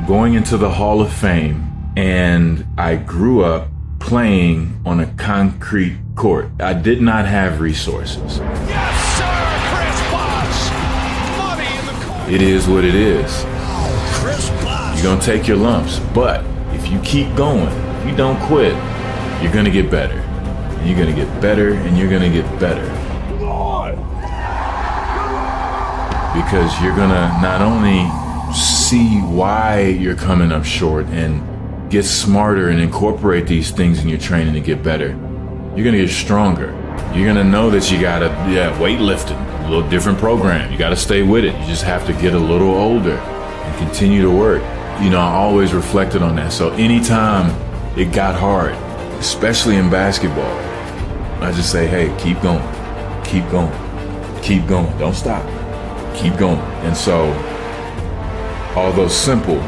going into the Hall of Fame, and I grew up playing on a concrete court. I did not have resources. Yes, sir, Chris Bosh. Money in the court. It is what it is. Chris Bosh. You're gonna take your lumps, but if you keep going, if you don't quit, you're gonna get better. And you're gonna get better, and you're gonna get better. Because you're gonna not only see why you're coming up short and get smarter and incorporate these things in your training to get better, you're gonna get stronger. You're gonna know that you gotta, weightlifting, a little different program. You gotta stay with it. You just have to get a little older and continue to work. I always reflected on that. So anytime it got hard, especially in basketball, I just say, hey, keep going, keep going, keep going. Don't stop, keep going. And so, although simple,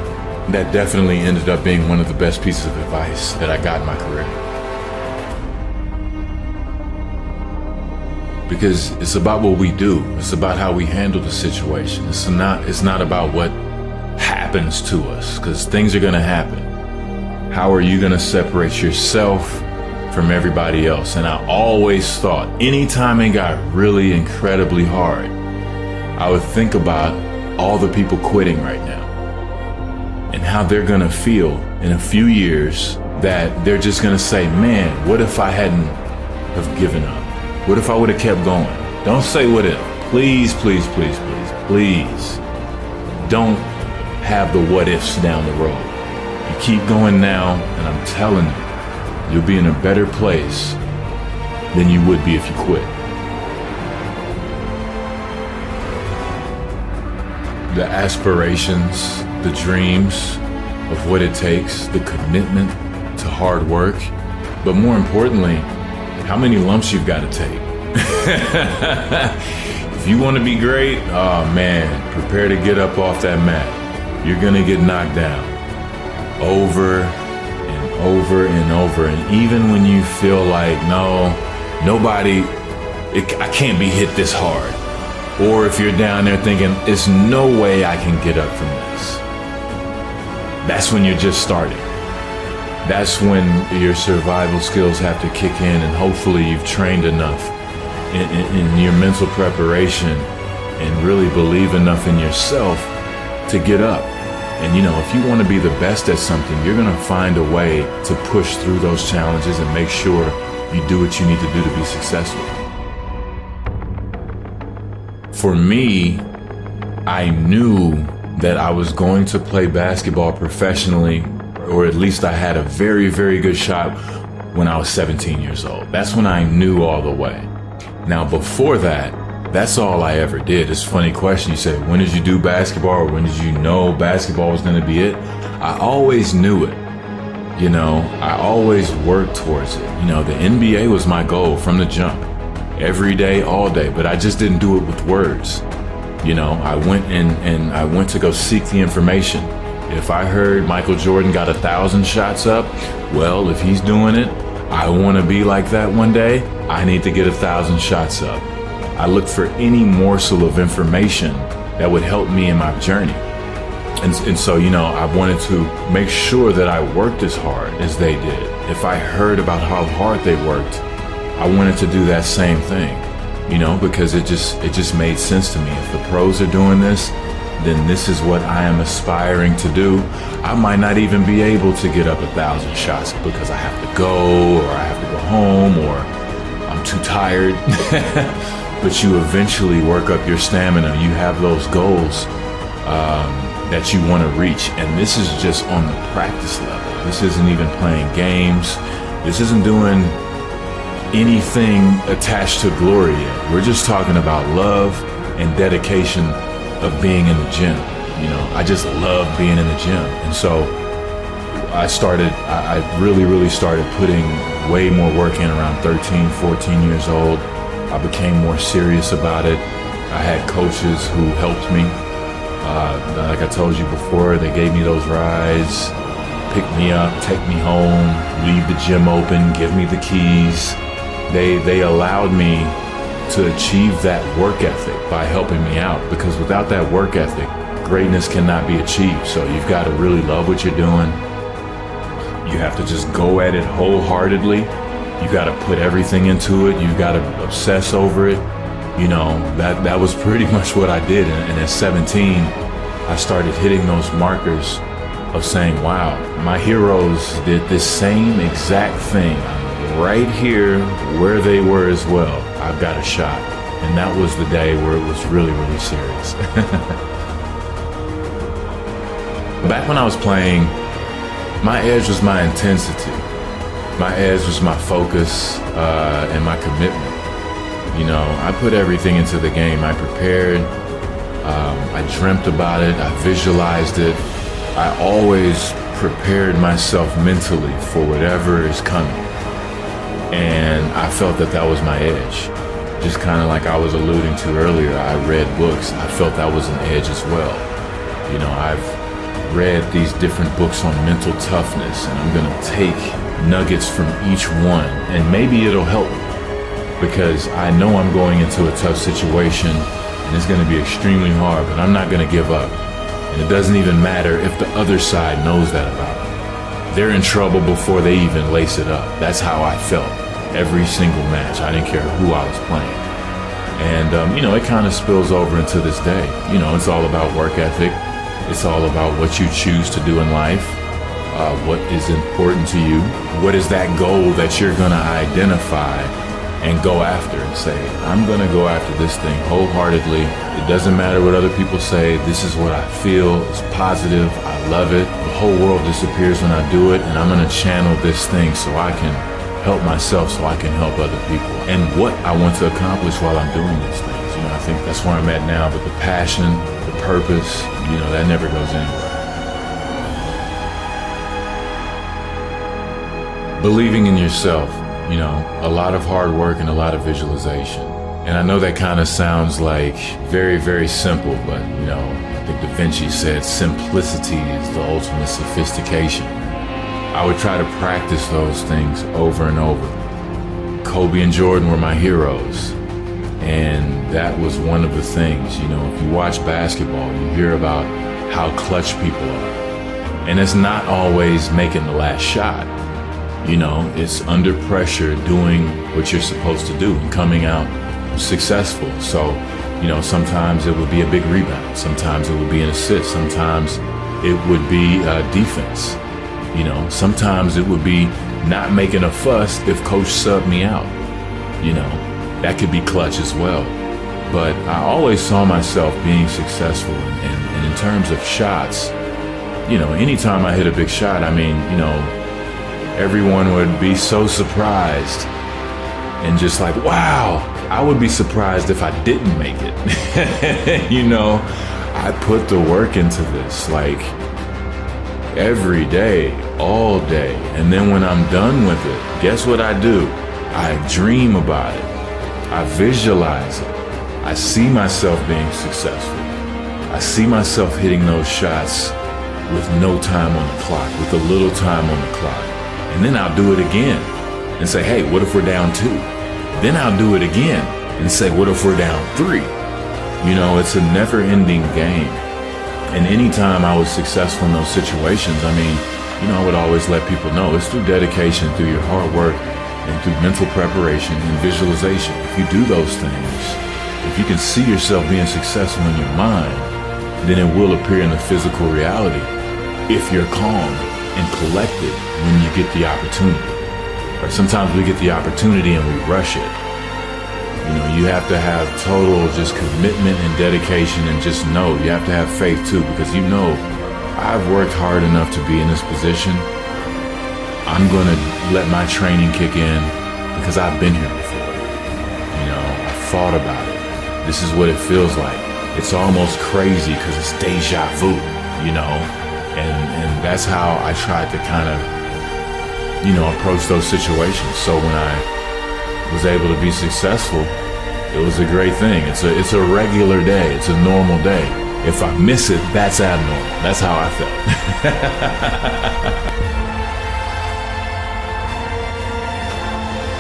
that definitely ended up being one of the best pieces of advice that I got in my career. Because it's about what we do. It's about how we handle the situation. It's not about what happens to us, because things are gonna happen. How are you gonna separate yourself from everybody else? And I always thought, anytime it got really incredibly hard, I would think about all the people quitting right now and how they're gonna feel in a few years, that they're just gonna say, man, what if I hadn't have given up? What if I would have kept going? Don't say what if. Please, please, please, please, please. Don't have the what ifs down the road. You keep going now, and I'm telling you, you'll be in a better place than you would be if you quit. The aspirations, the dreams of what it takes, the commitment to hard work, but more importantly, how many lumps you've got to take. If you want to be great, oh man, prepare to get up off that mat. You're gonna get knocked down over and over and over. And even when you feel like, I can't be hit this hard. Or if you're down there thinking, there's no way I can get up from this. That's when you're just starting. That's when your survival skills have to kick in, and hopefully you've trained enough in your mental preparation and really believe enough in yourself to get up. And if you want to be the best at something, you're going to find a way to push through those challenges and make sure you do what you need to do to be successful. For me, I knew that I was going to play basketball professionally, or at least I had a very, very good shot when I was 17 years old. That's when I knew all the way. Now, before that, that's all I ever did. It's a funny question. You say, when did you do basketball, or when did you know basketball was going to be it? I always knew it. I always worked towards it. The NBA was my goal from the jump. Every day, all day, but I just didn't do it with words. I went to go seek the information. If I heard Michael Jordan got 1,000 shots up, well, if he's doing it, I want to be like that one day. I need to get 1,000 shots up. I looked for any morsel of information that would help me in my journey. And so, I wanted to make sure that I worked as hard as they did. If I heard about how hard they worked, I wanted to do that same thing, because it just made sense to me. If the pros are doing this, then this is what I am aspiring to do. I might not even be able to get up 1,000 shots because I have to go, or I have to go home, or I'm too tired. But you eventually work up your stamina. You have those goals that you want to reach. And this is just on the practice level. This isn't even playing games. This isn't doing anything attached to glory yet. We're just talking about love and dedication of being in the gym. I just love being in the gym. And so I really started putting way more work in around 13, 14 years old. I became more serious about it. I had coaches who helped me. Like I told you before, they gave me those rides, pick me up, take me home, leave the gym open, give me the keys. They allowed me to achieve that work ethic by helping me out, because without that work ethic, greatness cannot be achieved. So you've got to really love what you're doing. You have to just go at it wholeheartedly. You got to put everything into it. You've got to obsess over it. You know, that was pretty much what I did. And at 17, I started hitting those markers of saying, wow, my heroes did this same exact thing right here where they were as well. I've got a shot. And that was the day where it was really, really serious. Back when I was playing, my edge was my intensity. My edge was my focus and my commitment. You know, I put everything into the game. I prepared. I dreamt about it. I visualized it. I always prepared myself mentally for whatever is coming. And I felt that was my edge. Just kind of like I was alluding to earlier, I read books. I felt that was an edge as well. You know, I've read these different books on mental toughness, and I'm gonna take nuggets from each one, and maybe it'll help me, because I know I'm going into a tough situation and it's gonna be extremely hard, but I'm not gonna give up. And it doesn't even matter if the other side knows that about me. They're in trouble before they even lace it up. That's how I felt every single match. I didn't care who I was playing. And you know, it kind of spills over into this day. You know, it's all about work ethic. It's all about what you choose to do in life, what is important to you, what is that goal that you're gonna identify and go after and say, I'm gonna go after this thing wholeheartedly. It doesn't matter what other people say. This is what I feel. It's positive. I love it. The whole world disappears when I do it, and I'm gonna channel this thing so I can help myself, so I can help other people, and what I want to accomplish while I'm doing these things. You know, I think that's where I'm at now, but the passion, the purpose, you know, that never goes anywhere. Believing in yourself, you know, a lot of hard work and a lot of visualization. And I know that kind of sounds like very, very simple, but you know, I think Da Vinci said simplicity is the ultimate sophistication. I would try to practice those things over and over. Kobe and Jordan were my heroes. And that was one of the things, you know, if you watch basketball, you hear about how clutch people are. And it's not always making the last shot. You know, it's under pressure doing what you're supposed to do and coming out successful. So, you know, sometimes it would be a big rebound. Sometimes it would be an assist. Sometimes it would be defense. You know, sometimes it would be not making a fuss if coach subbed me out. You know, that could be clutch as well. But I always saw myself being successful. And in terms of shots, you know, anytime I hit a big shot, I mean, you know, everyone would be so surprised and just like, wow. I would be surprised if I didn't make it. You know, I put the work into this, like, every day, all day. And then when I'm done with it, guess what I do? I dream about it. I visualize it. I see myself being successful. I see myself hitting those shots with no time on the clock, with a little time on the clock. And then I'll do it again and say, hey, what if we're down 2? Then I'll do it again and say, what if we're down 3? You know, it's a never-ending game. And anytime I was successful in those situations, I mean, you know, I would always let people know it's through dedication, through your hard work, and through mental preparation and visualization. If you do those things, if you can see yourself being successful in your mind, then it will appear in the physical reality if you're calm and collected when you get the opportunity. Or sometimes we get the opportunity and we rush it. You know, you have to have total just commitment and dedication, and just know you have to have faith too, because you know, I've worked hard enough to be in this position. I'm going to let my training kick in because I've been here before. You know, I've thought about it. This is what it feels like. It's almost crazy because it's deja vu, you know, and that's how I tried to kind of, you know, approach those situations. So when I was able to be successful, it was a great thing. It's a regular day. It's a normal day. If I miss it, that's abnormal. That's how I felt.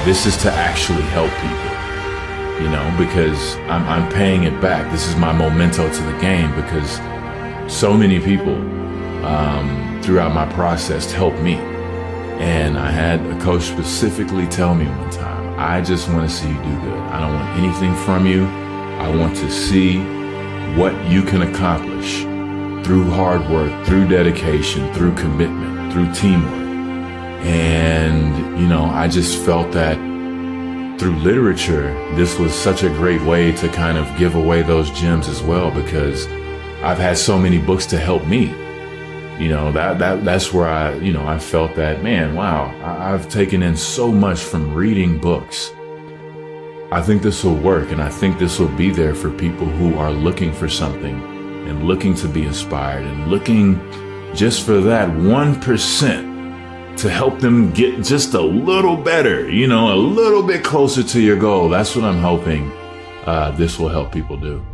This is to actually help people, you know, because I'm paying it back. This is my memento to the game, because so many people throughout my process to help me. And I had a coach specifically tell me one time, I just want to see you do good. I don't want anything from you. I want to see what you can accomplish through hard work, through dedication, through commitment, through teamwork. And, you know, I just felt that through literature, this was such a great way to kind of give away those gems as well, because I've had so many books to help me. You know, that's where I felt that, man, wow, I've taken in so much from reading books. I think this will work, and I think this will be there for people who are looking for something and looking to be inspired and looking just for that 1% to help them get just a little better, you know, a little bit closer to your goal. That's what I'm hoping this will help people do.